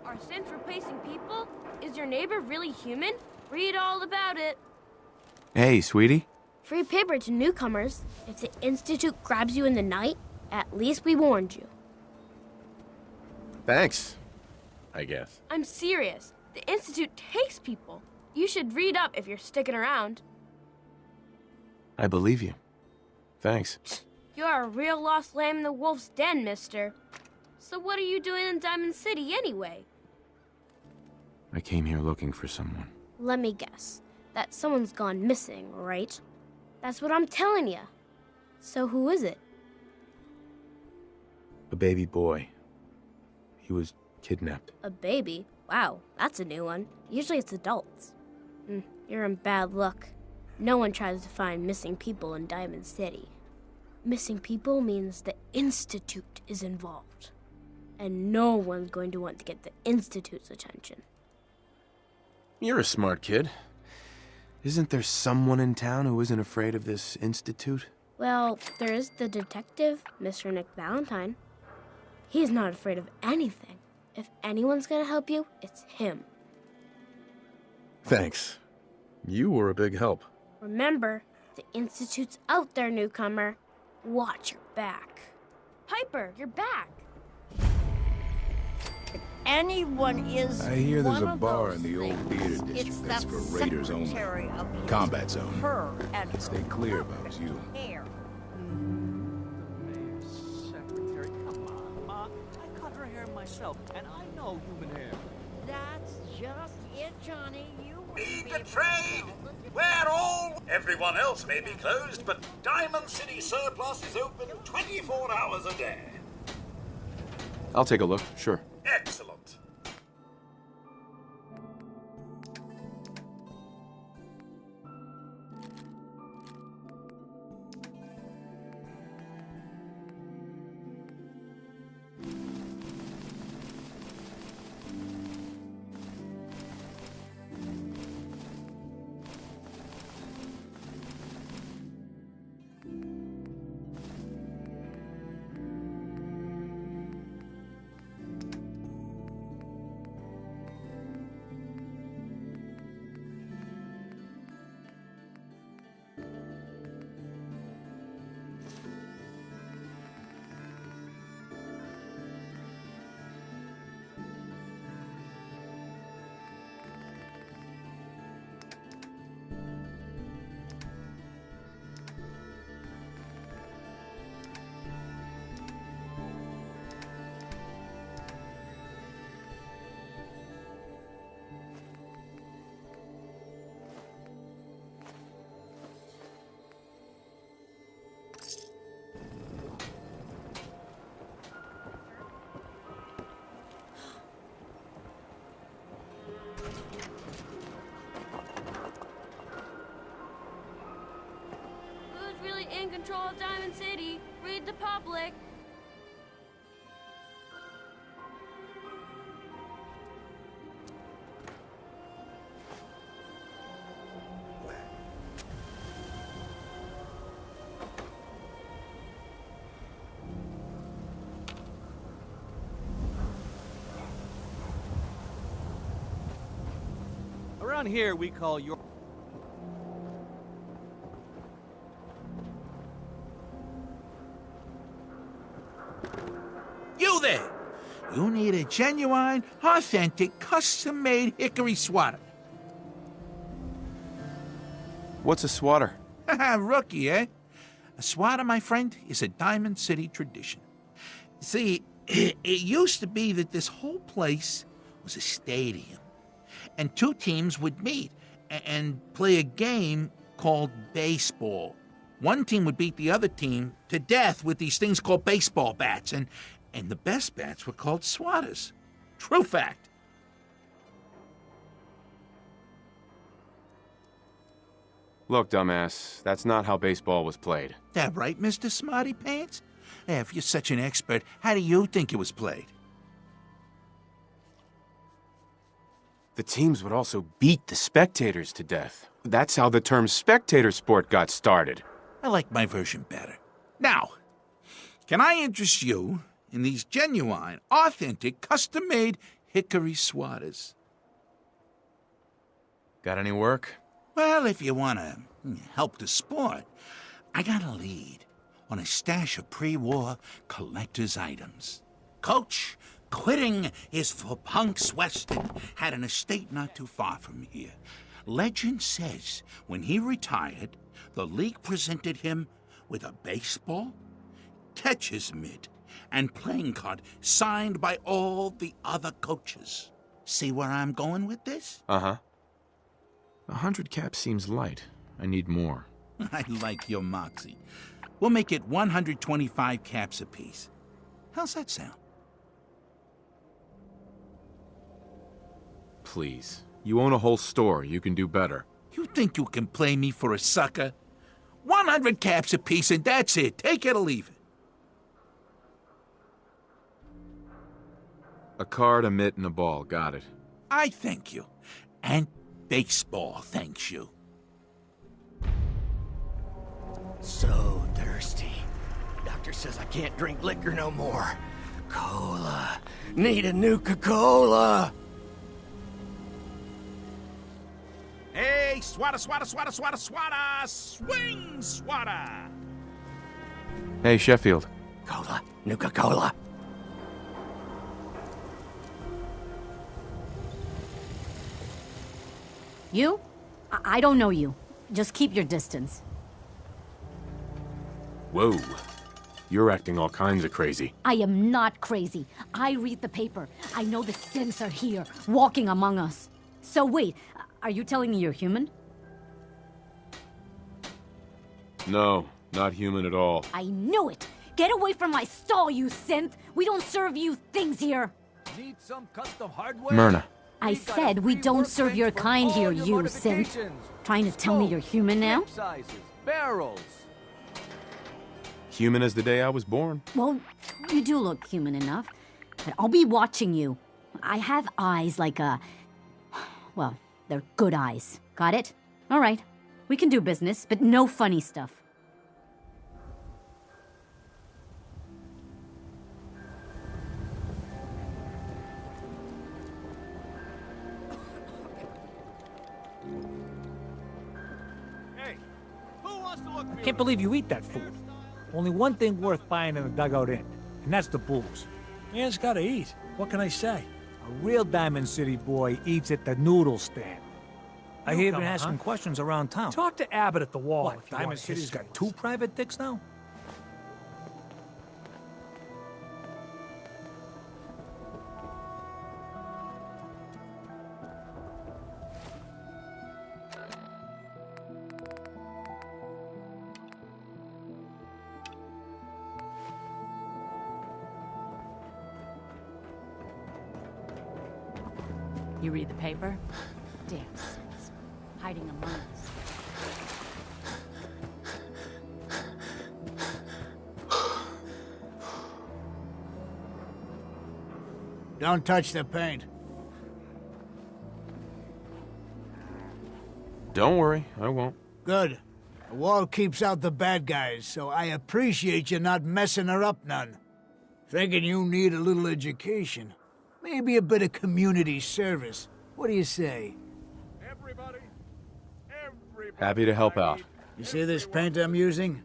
Are synths replacing people? Is your neighbor really human? Read all about it. Hey, sweetie. Free paper to newcomers. If the Institute grabs you in the night, at least we warned you. Thanks, I guess. I'm serious. The Institute takes people. You should read up if you're sticking around. I believe you. Thanks. You're a real lost lamb in the wolf's den, mister. So what are you doing in Diamond City anyway? I came here looking for someone. Let me guess. That someone's gone missing, right? That's what I'm telling you. So who is it? A baby boy. He was kidnapped. A baby? Wow, that's a new one. Usually it's adults. You're in bad luck. No one tries to find missing people in Diamond City. Missing people means the Institute is involved. And no one's going to want to get the Institute's attention. You're a smart kid. Isn't there someone in town who isn't afraid of this Institute? Well, there is the detective, Mr. Nick Valentine. He's not afraid of anything. If anyone's gonna help you, it's him. Thanks. You were a big help. Remember, the Institute's out there, newcomer. Watch your back. Piper, you're back. Anyone is I hear there's one a of bar those in the old things. theater It's district that's the for raiders only. secretary of the Combat zone. Her and Stay clear about you. hair. Secretary, come on, Ma. I cut her hair myself, and I know human hair. That's just it, Johnny. You Need to trade! We're all... Everyone else may be closed, but Diamond City Surplus is open 24 hours a day. I'll take a look, sure. Excellent. Who's really in control of Diamond City? Read the public. Around here, we call your... You there! You need a genuine, authentic, custom-made hickory swatter. What's a swatter? Rookie, eh? A swatter, my friend, is a Diamond City tradition. See, it used to be that this whole place was a stadium, and two teams would meet and play a game called baseball. One team would beat the other team to death with these things called baseball bats, and the best bats were called swatters. True fact. Look, dumbass, that's not how baseball was played. That right, Mr. Smarty Pants? If you're such an expert, how do you think it was played? The teams would also beat the spectators to death. That's how the term spectator sport got started. I like my version better. Now, can I interest you in these genuine, authentic, custom-made hickory swatters. Got any work? Well, if you want to help the sport, I got a lead on a stash of pre-war collector's items. Coach, quitting is for punks Weston had an estate not too far from here. Legend says when he retired, the league presented him with a baseball, catcher's mitt, and playing card signed by all the other coaches. See where I'm going with this? Uh-huh. 100 caps seems light. I need more. I like your moxie. We'll make it 125 caps apiece. How's that sound? Please. You own a whole store. You can do better. You think you can play me for a sucker? 100 caps apiece and that's it. Take it or leave it. A card, a mitt, and a ball. Got it. I thank you. And baseball thanks you. So thirsty. Doctor says I can't drink liquor no more. Cola. Need a Nuka-Cola. Hey, swatter, swatter, swatter, swatter, swatter! Swing, swatter! Hey, Sheffield. Cola. Nuka-Cola. You? I don't know you. Just keep your distance. Whoa. You're acting all kinds of crazy. I am not crazy. I read the paper. I know the synths are here, walking among us. So wait, are you telling me you're human? No, not human at all. I knew it! Get away from my stall, you synth! We don't serve you things here! Need some custom hardware? Myrna. I We got a said we free don't serve your workbench for kind all here, your you synth. modifications. Trying to tell me you're human now? Tip sizes, barrels. Human as the day I was born. Well, you do look human enough. But I'll be watching you. I have eyes like a... Well, they're good eyes. Got it? All right. We can do business, but no funny stuff. Hey, I can't believe you eat that food. Only one thing worth buying in the Dugout Inn, and that's the booze. Man's gotta eat. What can I say? A real Diamond City boy eats at the noodle stand. I hear you've been asking questions around town. Talk to Abbott at the wall. What, Diamond City's got 2 private dicks now? You read the paper? Damn synths. Hiding among us. Don't touch the paint. Don't worry, I won't. Good. The wall keeps out the bad guys, so I appreciate you not messing her up none. Thinking you need a little education. Maybe a bit of community service. What do you say? Everybody, Happy to help out. You see this paint I'm using?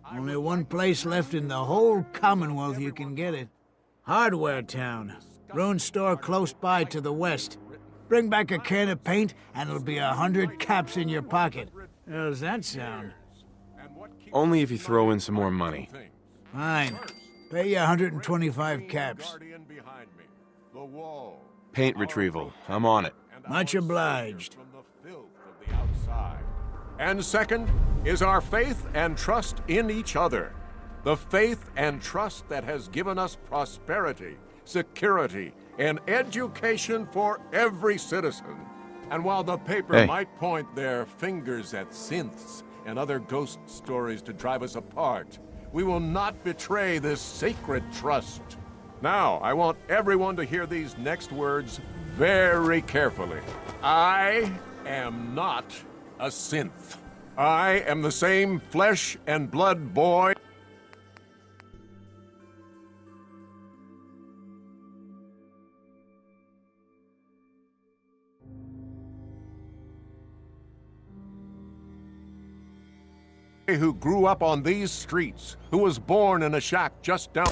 Only one place left in the whole Commonwealth you can get it. Hardware Town. Ruined store close by to the west. Bring back a can of paint, and it'll be 100 caps in your pocket. How's that sound? Only if you throw in some more money. Fine. Pay you 125 caps. Paint retrieval. I'm on it. Much obliged. And second is our faith and trust in each other. The faith and trust that has given us prosperity, security, and education for every citizen. And while the paper might point their fingers at synths and other ghost stories to drive us apart, we will not betray this sacred trust. Now, I want everyone to hear these next words very carefully. I am not a synth. I am the same flesh and blood boy. who grew up on these streets, who was born in a shack just down...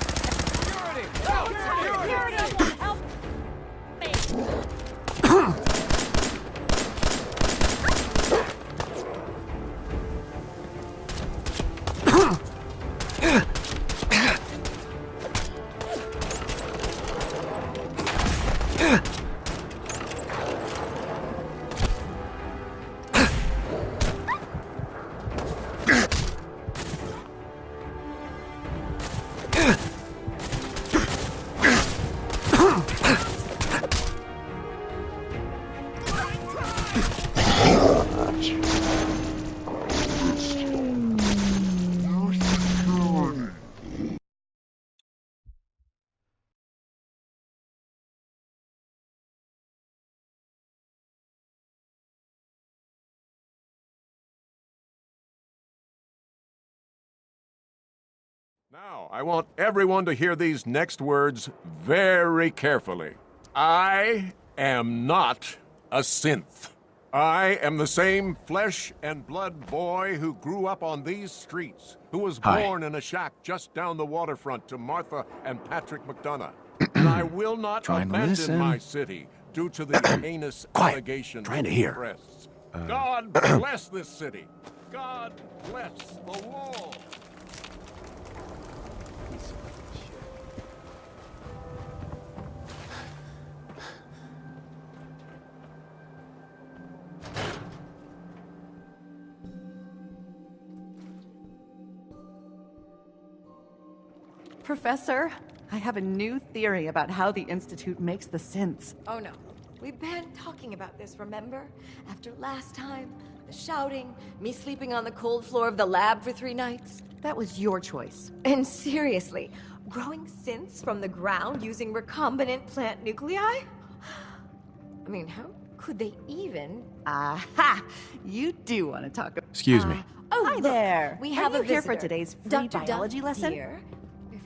Now, I want everyone to hear these next words very carefully. I am not a synth. I am the same flesh and blood boy who grew up on these streets, who was born in a shack just down the waterfront to Martha and Patrick McDonough. And I will not abandon my city due to the heinous allegations Trying to hear. press. God bless this city. God bless the wall. Professor, I have a new theory about how the Institute makes the synths. Oh no. We've been talking about this, remember? After last time, the shouting, me sleeping on the cold floor of the lab for 3 nights. That was your choice. And seriously, growing synths from the ground using recombinant plant nuclei? I mean, how could they even? Aha! You do want to talk about... Excuse me. Oh, Hi look, there. We have Are a you here for visitor. today's free Dr. biology Duff lesson? here.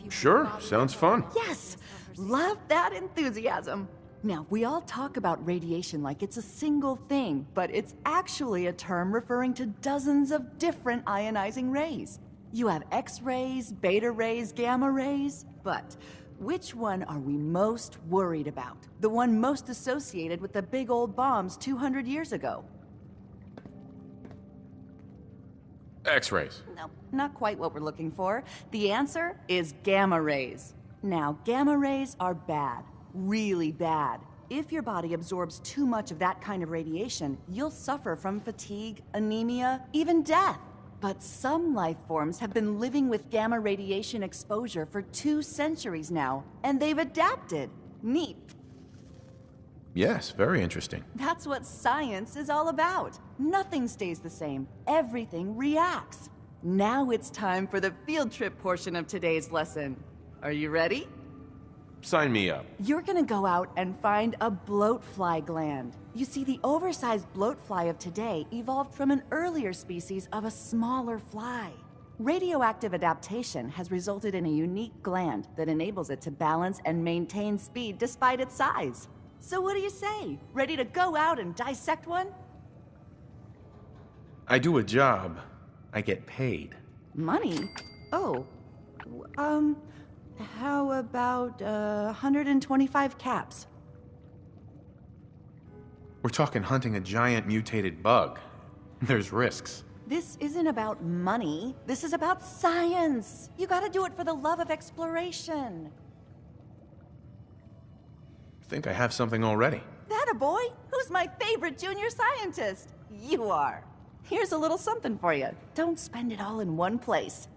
Sure, sounds fun. Yes! Love that enthusiasm. Now, we all talk about radiation like it's a single thing, but it's actually a term referring to dozens of different ionizing rays. You have X-rays, beta rays, gamma rays, but which one are we most worried about? The one most associated with the big old bombs 200 years ago? X-rays. No, not quite what we're looking for. The answer is gamma rays. Now, gamma rays are bad. Really bad. If your body absorbs too much of that kind of radiation, you'll suffer from fatigue, anemia, even death. But some life forms have been living with gamma radiation exposure for 2 centuries now, and they've adapted. Neat. Yes, very interesting. That's what science is all about. Nothing stays the same. Everything reacts. Now it's time for the field trip portion of today's lesson. Are you ready? Sign me up. You're gonna go out and find a bloatfly gland. You see, the oversized bloatfly of today evolved from an earlier species of a smaller fly. Radioactive adaptation has resulted in a unique gland that enables it to balance and maintain speed despite its size. So what do you say? Ready to go out and dissect one? I do a job. I get paid. Money? Oh. How about 125 caps? We're talking hunting a giant mutated bug. There's risks. This isn't about money. This is about science. You gotta do it for the love of exploration. I think I have something already. That a boy? Who's my favorite junior scientist? You are. Here's a little something for you. Don't spend it all in one place.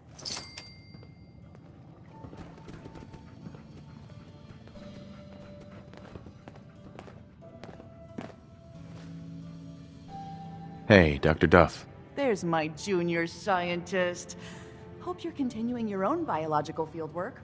Hey, Dr. Duff. There's my junior scientist. Hope you're continuing your own biological fieldwork.